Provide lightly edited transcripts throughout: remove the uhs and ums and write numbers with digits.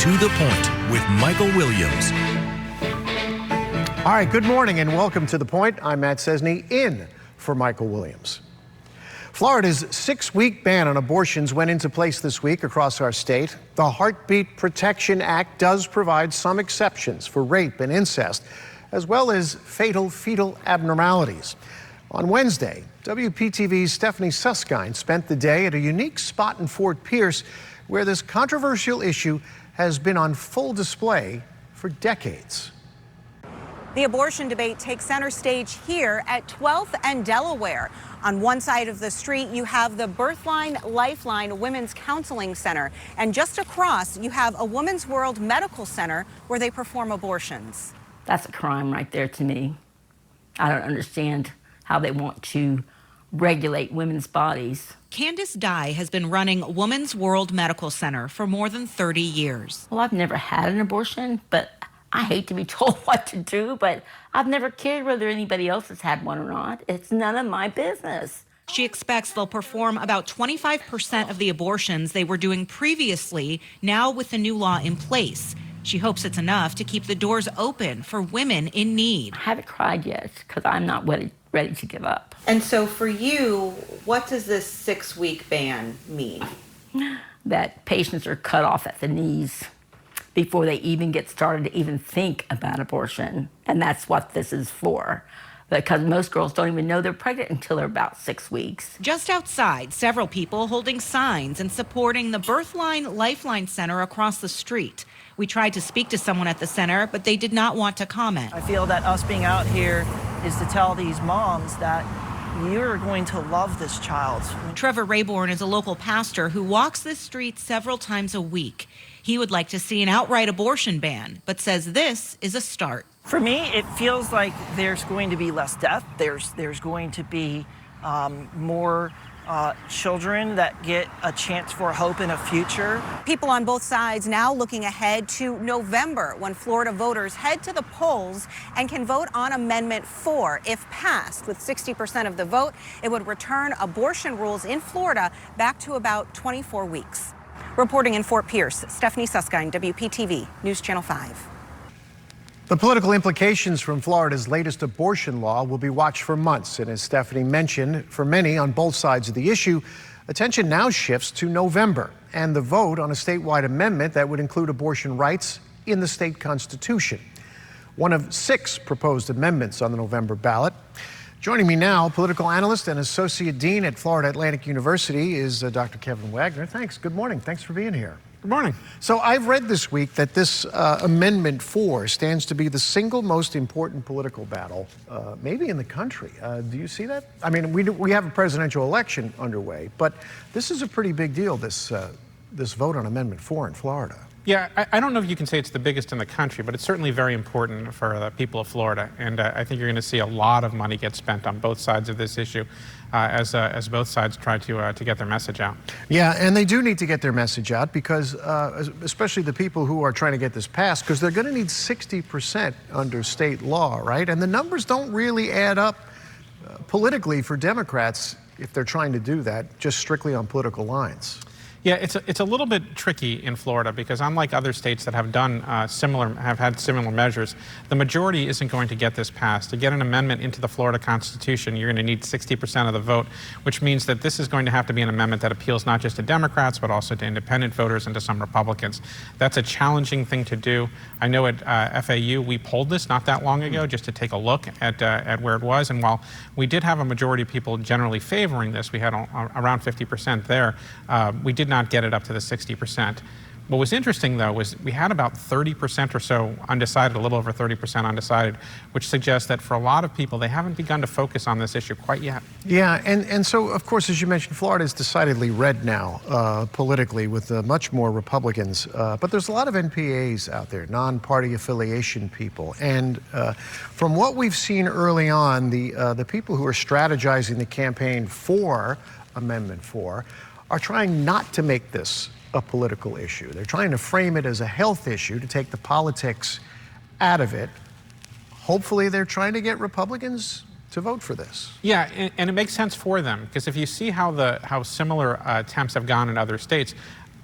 To the Point with Michael Williams. All right, good morning and welcome to The Point. I'm Matt Cesny in for Michael Williams. Florida's 6-week ban on abortions went into place this week across our state. The Heartbeat Protection Act does provide some exceptions for rape and incest, as well as fatal fetal abnormalities. On Wednesday, WPTV's Stephanie Susskind spent the day at a unique spot in Fort Pierce where this controversial issue has been on full display for decades. The abortion debate takes center stage here at 12th and Delaware. On one side of the street, you have the Birthline Lifeline Women's Counseling Center. And just across, you have a Women's World Medical Center where they perform abortions. That's a crime right there to me. I don't understand how they want to regulate women's bodies. Candace Dye has been running Women's World Medical Center for more than 30 years. Well, I've never had an abortion, but I hate to be told what to do, but I've never cared whether anybody else has had one or not. It's none of my business. She expects they'll perform about 25% of the abortions they were doing previously, now with the new law in place. She hopes it's enough to keep the doors open for women in need. I haven't cried yet because I'm not ready to give up. And so for you, what does this 6-week ban mean? That patients are cut off at the knees before they even get started to even think about abortion. And that's what this is for. Because most girls don't even know they're pregnant until they're about 6 weeks. Just outside, several people holding signs and supporting the Birthline Lifeline Center across the street. We tried to speak to someone at the center, but they did not want to comment. I feel that us being out here is to tell these moms that you're going to love this child. Trevor Rayborn is a local pastor who walks this street several times a week. He would like to see an outright abortion ban, but says this is a start. For me, it feels like there's going to be less death. There's going to be more children that get a chance for hope in a future. People on both sides now looking ahead to November when Florida voters head to the polls and can vote on Amendment 4. If passed with 60% of the vote, it would return abortion rules in Florida back to about 24 weeks. Reporting in Fort Pierce, Stephanie Susskind, WPTV News Channel 5. The political implications from Florida's latest abortion law will be watched for months. And as Stephanie mentioned, for many on both sides of the issue, attention now shifts to November and the vote on a statewide amendment that would include abortion rights in the state constitution. One of 6 proposed amendments on the November ballot. Joining me now, political analyst and associate dean at Florida Atlantic University is Dr. Kevin Wagner. Thanks. Good morning. Thanks for being here. Good morning. So I've read this week that this Amendment 4 stands to be the single most important political battle, maybe in the country. Do you see that? I mean, we have a presidential election underway, but this is a pretty big deal, this vote on Amendment 4 in Florida. Yeah, I don't know if you can say it's the biggest in the country, but it's certainly very important for the people of Florida. And I think you're going to see a lot of money get spent on both sides of this issue as both sides try to get their message out. Yeah, and they do need to get their message out because, especially the people who are trying to get this passed, because they're going to need 60% under state law, right? And the numbers don't really add up politically for Democrats if they're trying to do that just strictly on political lines. Yeah, it's a little bit tricky in Florida because unlike other states that have done had similar measures, the majority isn't going to get this passed. To get an amendment into the Florida Constitution, you're going to need 60% of the vote, which means that this is going to have to be an amendment that appeals not just to Democrats, but also to independent voters and to some Republicans. That's a challenging thing to do. I know at FAU, we polled this not that long ago just to take a look at where it was. And while we did have a majority of people generally favoring this, we had around 50% there, we did not get it up to the 60%. What was interesting, though, was we had about 30% or so undecided, a little over 30% undecided, which suggests that for a lot of people, they haven't begun to focus on this issue quite yet. Yeah, and so, of course, as you mentioned, Florida is decidedly red now politically with much more Republicans. But there's a lot of NPAs out there, non-party affiliation people. And from what we've seen early on, the people who are strategizing the campaign for Amendment 4 are trying not to make this a political issue. They're trying to frame it as a health issue to take the politics out of it. Hopefully they're trying to get Republicans to vote for this. Yeah, and it makes sense for them because if you see how similar attempts have gone in other states,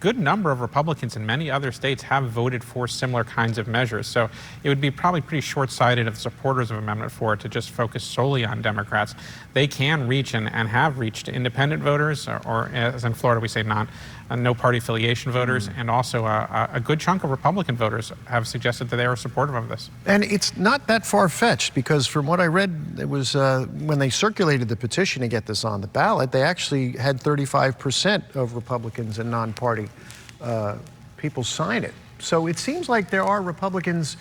good number of Republicans in many other states have voted for similar kinds of measures. So it would be probably pretty short-sighted of the supporters of Amendment 4 to just focus solely on Democrats. They can reach and have reached independent voters, or as in Florida we say no party affiliation voters, and also a good chunk of Republican voters have suggested that they are supportive of this. And it's not that far-fetched, because from what I read, it was when they circulated the petition to get this on the ballot, they actually had 35% of Republicans and non-party people sign it. So it seems like there are Republicans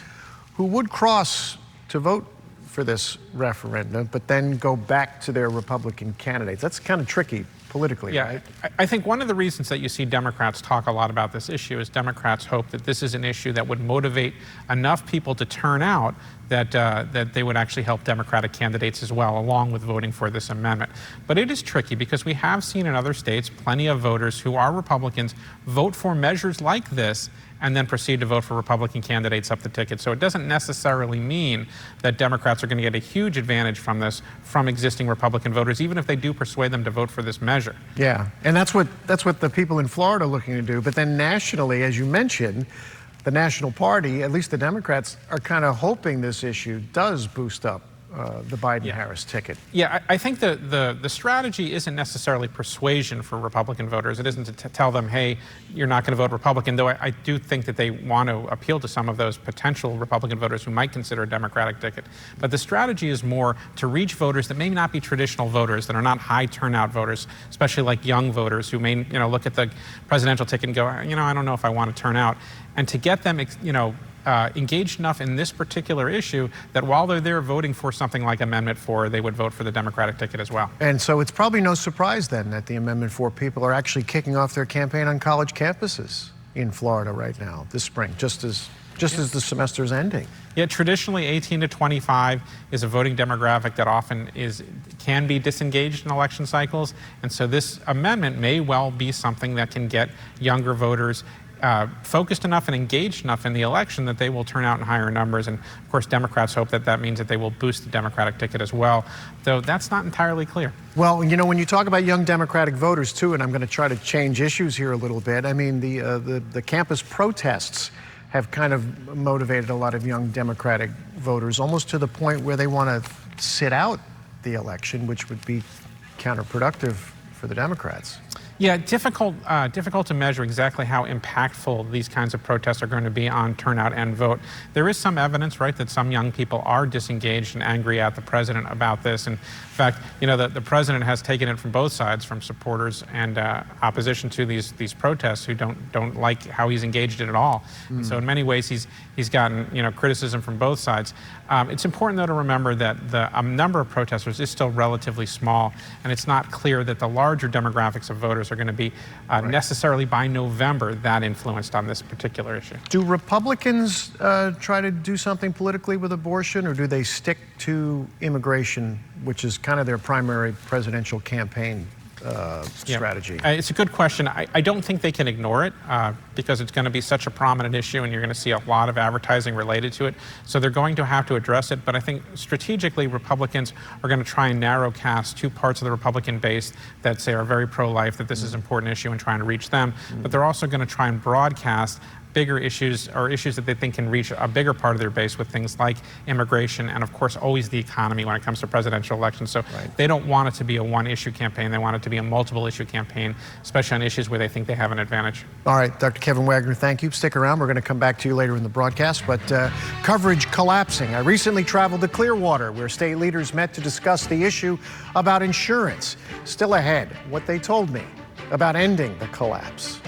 who would cross to vote for this referendum, but then go back to their Republican candidates. That's kind of tricky politically, yeah, right? I think one of the reasons that you see Democrats talk a lot about this issue is Democrats hope that this is an issue that would motivate enough people to turn out that they would actually help Democratic candidates as well, along with voting for this amendment. But it is tricky because we have seen in other states plenty of voters who are Republicans vote for measures like this and then proceed to vote for Republican candidates up the ticket. So it doesn't necessarily mean that Democrats are going to get a huge advantage from this from existing Republican voters, even if they do persuade them to vote for this measure. Yeah, and that's what the people in Florida are looking to do. But then nationally, as you mentioned, the national party, at least the Democrats, are kind of hoping this issue does boost up the Biden-Harris ticket. Yeah, I think the strategy isn't necessarily persuasion for Republican voters. It isn't to tell them, hey, you're not going to vote Republican, though I do think that they want to appeal to some of those potential Republican voters who might consider a Democratic ticket. But the strategy is more to reach voters that may not be traditional voters, that are not high turnout voters, especially like young voters who may look at the presidential ticket and go, I don't know if I want to turn out. And to get them, engaged enough in this particular issue that while they're there voting for something like Amendment 4, they would vote for the Democratic ticket as well. And so it's probably no surprise then that the Amendment 4 people are actually kicking off their campaign on college campuses in Florida right now, this spring, just as the semester is ending. Yeah, traditionally 18 to 25 is a voting demographic that often can be disengaged in election cycles. And so this amendment may well be something that can get younger voters focused enough and engaged enough in the election that they will turn out in higher numbers. And of course, Democrats hope that means that they will boost the Democratic ticket as well, though that's not entirely clear. Well, when you talk about young Democratic voters too, and I'm going to try to change issues here a little bit, I mean, the campus protests have kind of motivated a lot of young Democratic voters, almost to the point where they want to sit out the election, which would be counterproductive for the Democrats. Yeah, difficult to measure exactly how impactful these kinds of protests are going to be on turnout and vote. There is some evidence, right, that some young people are disengaged and angry at the president about this. And in fact, the president has taken it from both sides, from supporters and opposition to these protests who don't like how he's engaged in it at all. And so in many ways, he's gotten criticism from both sides. It's important, though, to remember that the number of protesters is still relatively small, and it's not clear that the larger demographics of voters are going to be necessarily by November that influenced on this particular issue. Do Republicans try to do something politically with abortion, or do they stick to immigration, which is kind of their primary presidential campaign strategy? It's a good question. I don't think they can ignore it because it's going to be such a prominent issue and you're going to see a lot of advertising related to it. So they're going to have to address it. But I think strategically, Republicans are going to try and narrow cast two parts of the Republican base that say are very pro-life, that this is an important issue, and trying to reach them. But they're also going to try and broadcast bigger issues, or issues that they think can reach a bigger part of their base, with things like immigration and, of course, always the economy when it comes to presidential elections. So they don't want it to be a one-issue campaign. They want it to be a multiple-issue campaign, especially on issues where they think they have an advantage. All right, Dr. Kevin Wagner, thank you. Stick around. We're going to come back to you later in the broadcast. But coverage collapsing. I recently traveled to Clearwater, where state leaders met to discuss the issue about insurance. Still ahead, what they told me about ending the collapse.